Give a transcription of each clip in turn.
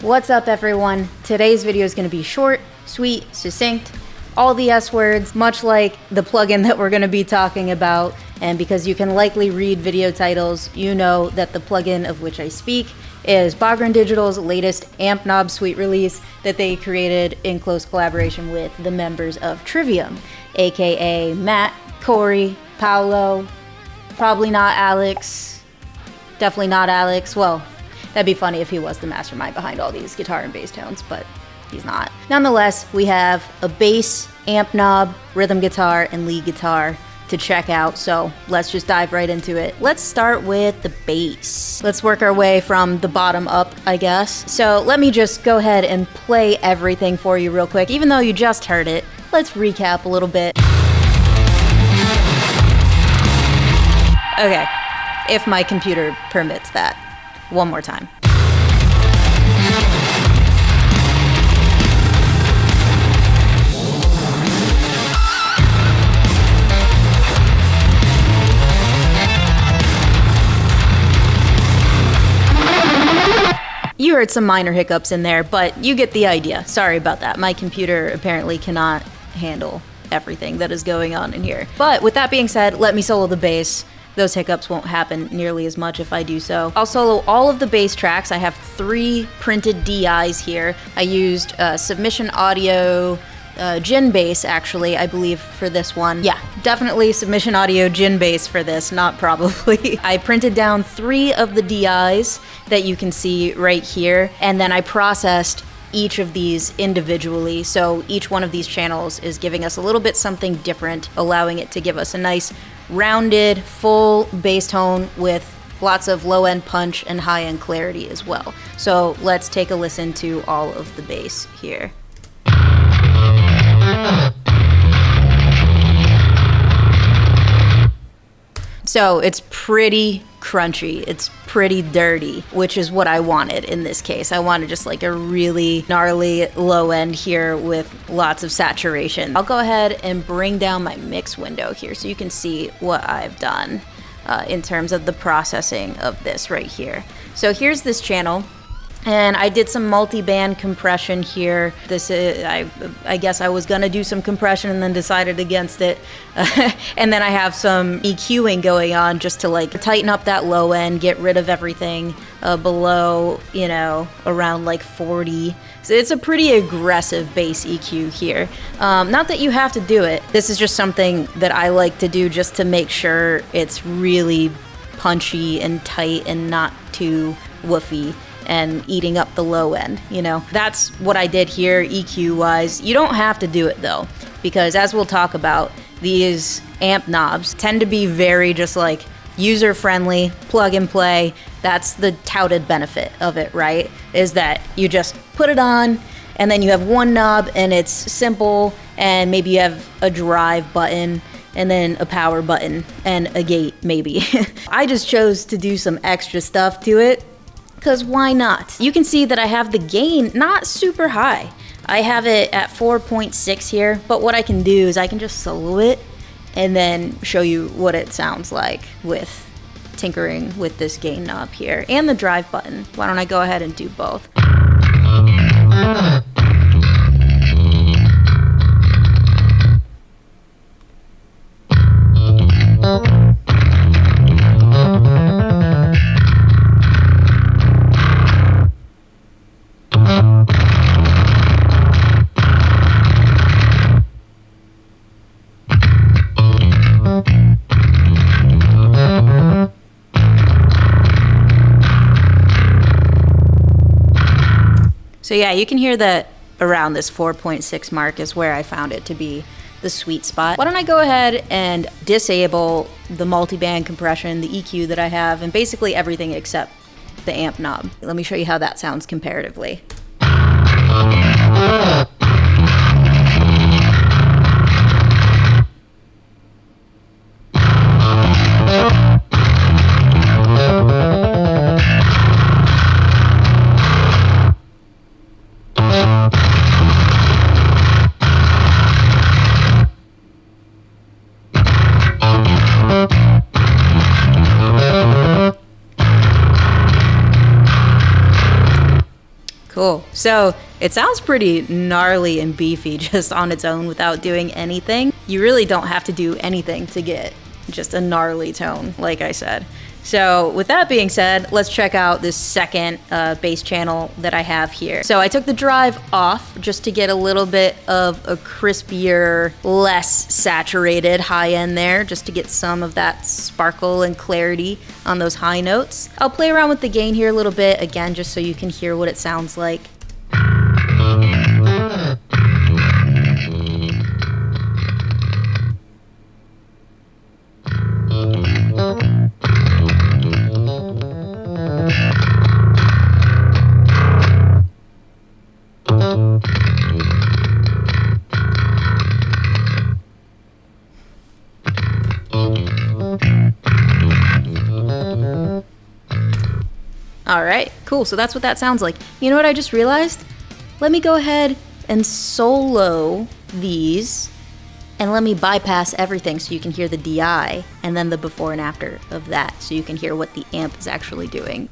What's up everyone? Today's video is going to be short, sweet, succinct, all the S words, much like the plugin that we're going to be talking about. And because you can likely read video titles, you know that the plugin of which I speak is BOGREN Digital's latest Ampknob suite release that they created in close collaboration with the members of TRIVIUM, aka Matt, Corey, Paolo, probably not Alex, definitely not Alex. Well, that'd be funny if he was the mastermind behind all these guitar and bass tones, but he's not. Nonetheless, we have a bass, amp knob, rhythm guitar, and lead guitar to check out, so let's just dive right into it. Let's start with the bass. Let's work our way from the bottom up, I guess. So let me just go ahead and play everything for you real quick. Even though you just heard it, let's recap a little bit. Okay, if my computer permits that. One more time. You heard some minor hiccups in there, but you get the idea. Sorry about that. My computer apparently cannot handle everything that is going on in here. But with that being said, let me solo the bass. Those hiccups won't happen nearly as much if I do so. I'll solo all of the bass tracks. I have 3 printed DIs here. I used Submission Audio Gin bass, actually, I believe, for this one. Yeah, definitely Submission Audio Gin bass for this, not probably. I printed down 3 of the DIs that you can see right here, and then I processed each of these individually, so each one of these channels is giving us a little bit something different, allowing it to give us a nice rounded, full bass tone with lots of low-end punch and high-end clarity as well. So let's take a listen to all of the bass here. So it's pretty crunchy, it's pretty dirty, which is what I wanted in this case. I wanted just like a really gnarly low end here with lots of saturation. I'll go ahead and bring down my mix window here so you can see what I've done in terms of the processing of this right here. So here's this channel. And I did some multi-band compression here. This is, I guess I was gonna do some compression and then decided against it. And then I have some EQing going on just to like tighten up that low end, get rid of everything below, you know, around like 40. So it's a pretty aggressive bass EQ here. Not that you have to do it. This is just something that I like to do just to make sure it's really punchy and tight and not too woofy and eating up the low end, you know. That's what I did here EQ wise. You don't have to do it though, because as we'll talk about, these amp knobs tend to be very just like user friendly, plug and play. That's the touted benefit of it, right? Is that you just put it on and then you have one knob and it's simple, and maybe you have a drive button and then a power button and a gate maybe. I just chose to do some extra stuff to it, because why not? You can see that I have the gain not super high. I have it at 4.6 here, but what I can do is I can just solo it and then show you what it sounds like with tinkering with this gain knob here and the drive button. Why don't I go ahead and do both? So yeah, you can hear that around this 4.6 mark is where I found it to be the sweet spot. Why don't I go ahead and disable the multi-band compression, the EQ that I have, and basically everything except the amp knob. Let me show you how that sounds comparatively. Cool. So it sounds pretty gnarly and beefy just on its own without doing anything. You really don't have to do anything to get just a gnarly tone, like I said. So with that being said, let's check out this second bass channel that I have here. So I took the drive off just to get a little bit of a crispier, less saturated high end there, just to get some of that sparkle and clarity on those high notes. I'll play around with the gain here a little bit, again, just so you can hear what it sounds like. All right, cool, so that's what that sounds like. You know what I just realized? Let me go ahead and solo these, and let me bypass everything so you can hear the DI, and then the before and after of that, so you can hear what the amp is actually doing.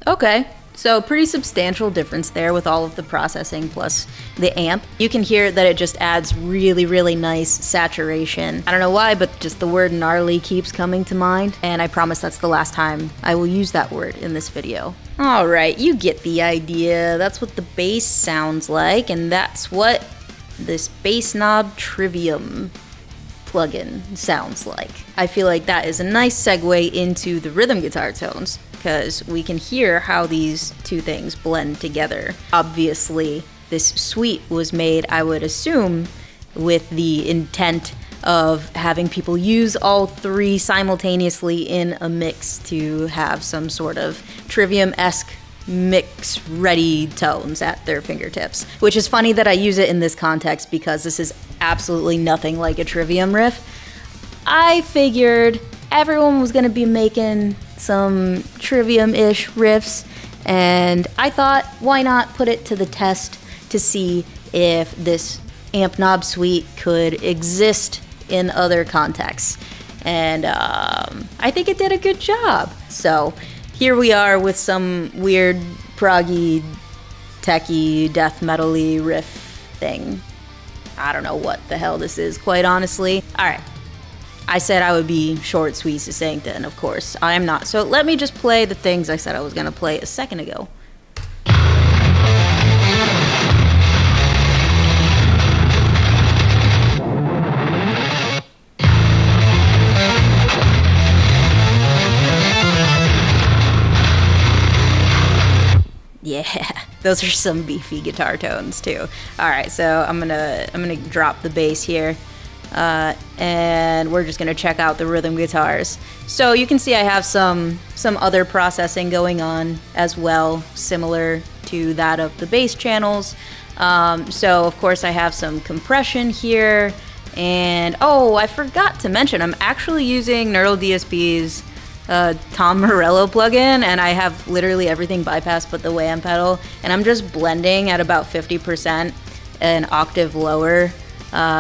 Okay, so pretty substantial difference there with all of the processing plus the amp. You can hear that it just adds really, really nice saturation. I don't know why, but just the word gnarly keeps coming to mind, and I promise that's the last time I will use that word in this video. All right, you get the idea. That's what the bass sounds like, and that's what this Bassnob TRIVIUM plugin sounds like. I feel like that is a nice segue into the rhythm guitar tones, because we can hear how these two things blend together. Obviously, this suite was made, I would assume, with the intent of having people use all three simultaneously in a mix to have some sort of Trivium-esque mix-ready tones at their fingertips. Which is funny that I use it in this context because this is absolutely nothing like a Trivium riff. I figured everyone was gonna be making some Trivium-ish riffs, and I thought, why not put it to the test to see if this Ampknob suite could exist in other contexts. And I think it did a good job. So here we are with some weird proggy, techie, death metal-y riff thing. I don't know what the hell this is, quite honestly. All right. I said I would be short, sweet, succinct, and of course, I am not. So let me just play the things I said I was gonna play a second ago. Yeah, those are some beefy guitar tones too. All right, so I'm gonna drop the bass here. And we're just gonna check out the rhythm guitars. So you can see I have some other processing going on as well, similar to that of the bass channels. So of course I have some compression here, and oh, I forgot to mention I'm actually using Neural DSP's Tom Morello plugin, and I have literally everything bypassed but the WAM pedal, and I'm just blending at about 50%, an octave lower.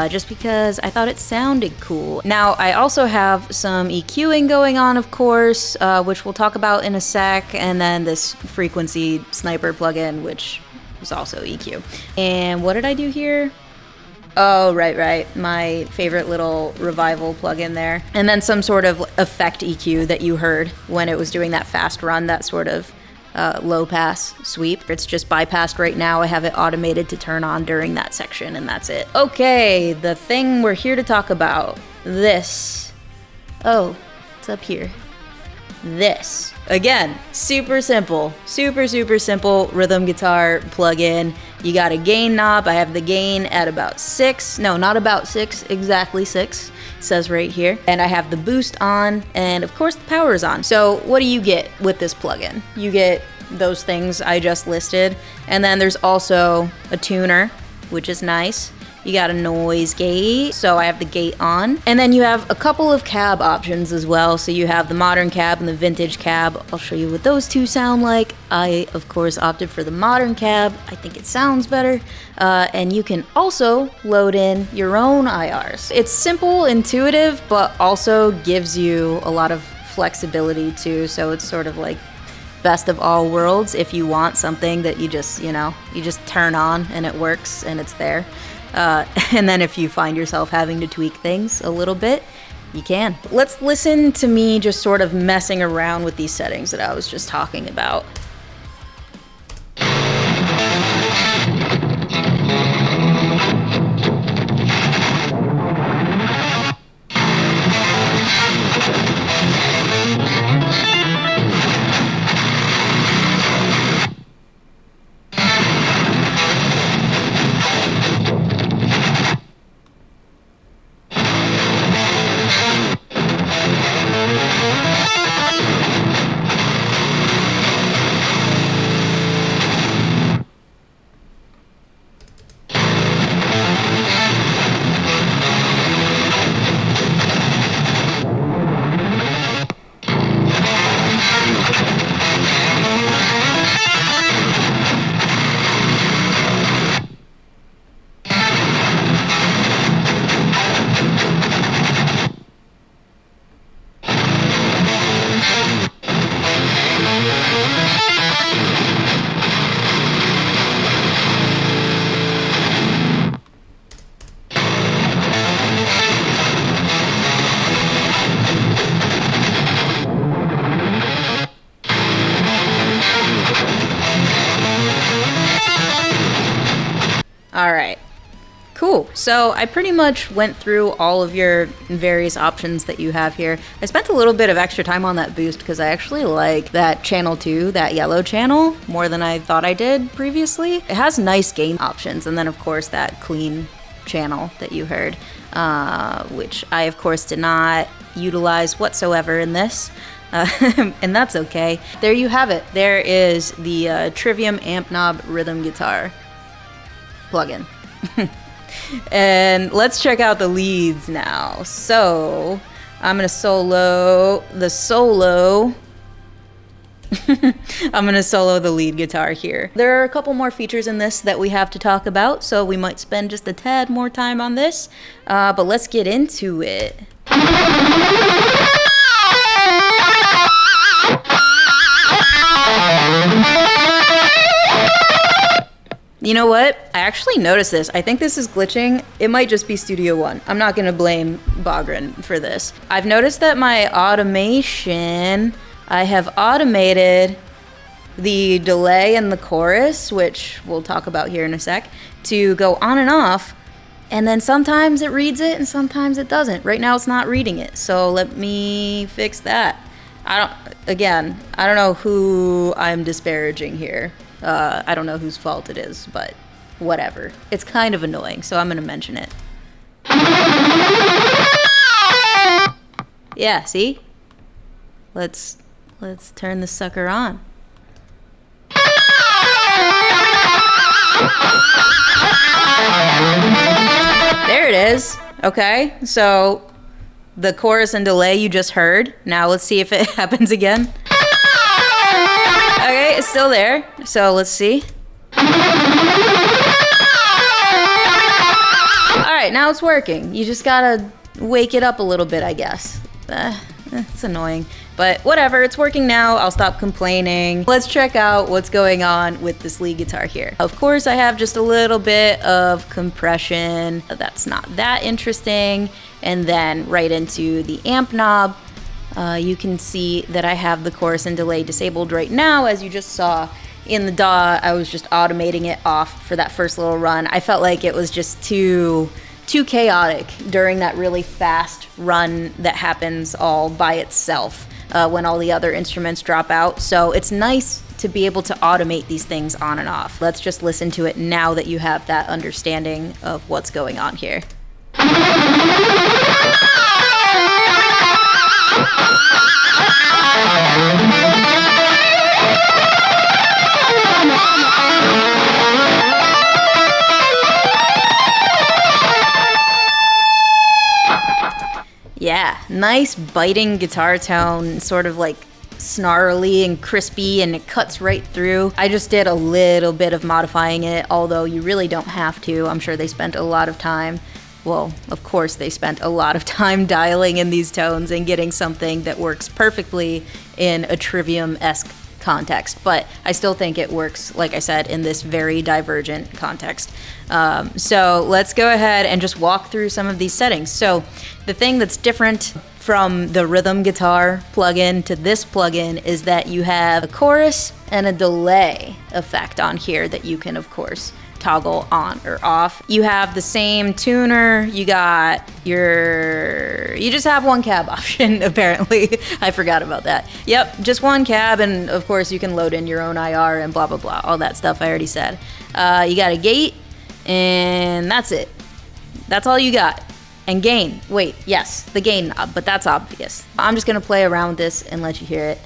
Just because I thought it sounded cool. Now, I also have some EQing going on, of course, which we'll talk about in a sec, and then this frequency sniper plugin, which is also EQ. And what did I do here? Oh, right, my favorite little revival plugin there. And then some sort of effect EQ that you heard when it was doing that fast run, that sort of low pass sweep. It's just bypassed right now. I have it automated to turn on during that section, and that's it. Okay, the thing we're here to talk about. This. Oh, it's up here. This. Again, super simple. Super simple rhythm guitar plugin. You got a gain knob. I have the gain at about 6. No, not about 6, exactly 6. It says right here. And I have the boost on, and of course the power is on. So what do you get with this plugin? You get those things I just listed, and then there's also a tuner, which is nice. You got a noise gate, so I have the gate on. And then you have a couple of cab options as well. So you have the modern cab and the vintage cab. I'll show you what those two sound like. I, of course, opted for the modern cab. I think it sounds better. And you can also load in your own IRs. It's simple, intuitive, but also gives you a lot of flexibility too. So it's sort of like best of all worlds if you want something that you just, you know, you just turn on and it works and it's there. And then if you find yourself having to tweak things a little bit, you can. Let's listen to me just sort of messing around with these settings that I was just talking about. All right, cool. So I pretty much went through all of your various options that you have here. I spent a little bit of extra time on that boost because I actually like that channel 2, that yellow channel, more than I thought I did previously. It has nice gain options, and then of course that clean channel that you heard, which I of course did not utilize whatsoever in this. And that's okay. There you have it. There is the TRIVIUM Ampknob rhythm guitar plugin. And let's check out the leads now. So I'm gonna solo the solo. I'm gonna solo the lead guitar here. There are a couple more features in this that we have to talk about, so we might spend just a tad more time on this, but let's get into it. You know what? I actually noticed this. I think this is glitching. It might just be Studio One. I'm not gonna blame BOGREN for this. I've noticed that my automation, I have automated the delay in the chorus, which we'll talk about here in a sec, to go on and off. And then sometimes it reads it and sometimes it doesn't. Right now it's not reading it. So let me fix that. I don't know who I'm disparaging here. I don't know whose fault it is, but whatever. It's kind of annoying, so I'm gonna mention it. Yeah, see? Let's turn this sucker on. There it is. Okay, so the chorus and delay you just heard. Now let's see if it happens again. Okay, it's still there. So let's see. All right, now it's working. You just gotta wake it up a little bit, I guess. It's annoying, but whatever, it's working now. I'll stop complaining. Let's check out what's going on with this lead guitar here. Of course, I have just a little bit of compression. That's not that interesting. And then right into the amp knob. You can see that I have the chorus and delay disabled right now. As you just saw in the DAW, I was just automating it off for that first little run. I felt like it was just too chaotic during that really fast run that happens all by itself when all the other instruments drop out. So it's nice to be able to automate these things on and off. Let's just listen to it now that you have that understanding of what's going on here. nice biting guitar tone, sort of like snarly and crispy, and it cuts right through. I just did a little bit of modifying it, although you really don't have to. I'm sure they spent a lot of time. Well, of course they spent a lot of time dialing in these tones and getting something that works perfectly in a Trivium-esque context, but I still think it works, like I said, in this very divergent context. So let's go ahead and just walk through some of these settings. So the thing that's different from the rhythm guitar plugin to this plugin is that you have a chorus and a delay effect on here that you can, of course, toggle on or off. You have the same tuner, you just have one cab option, apparently. I forgot about that. Yep, just one cab, and of course you can load in your own IR and blah, blah, blah. All that stuff I already said. You got a gate, and that's it. That's all you got. And gain. Wait, yes, the gain knob, but that's obvious. I'm just gonna play around with this and let you hear it.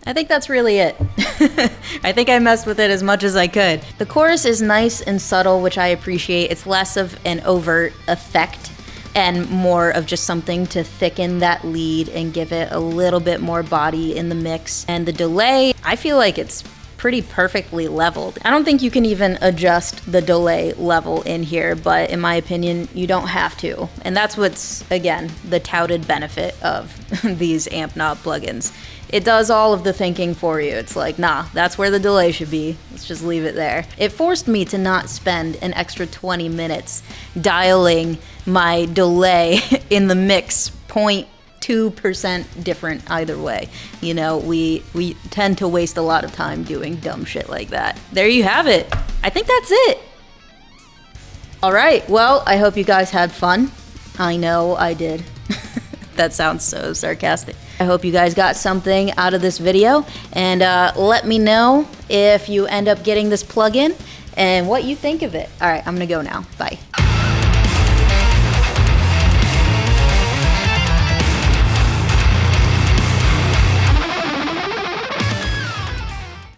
I think that's really it. I think I messed with it as much as I could. The chorus is nice and subtle, which I appreciate. It's less of an overt effect and more of just something to thicken that lead and give it a little bit more body in the mix. And the delay, I feel like it's pretty perfectly leveled. I don't think you can even adjust the delay level in here, but in my opinion, you don't have to. And that's what's, again, the touted benefit of these Ampknob plugins. It does all of the thinking for you. It's like, nah, that's where the delay should be. Let's just leave it there. It forced me to not spend an extra 20 minutes dialing my delay in the mix 0.2% different either way. You know, we tend to waste a lot of time doing dumb shit like that. There you have it. I think that's it. All right, well, I hope you guys had fun. I know I did. That sounds so sarcastic. I hope you guys got something out of this video, and let me know if you end up getting this plugin and what you think of it. All right, I'm gonna go now. Bye.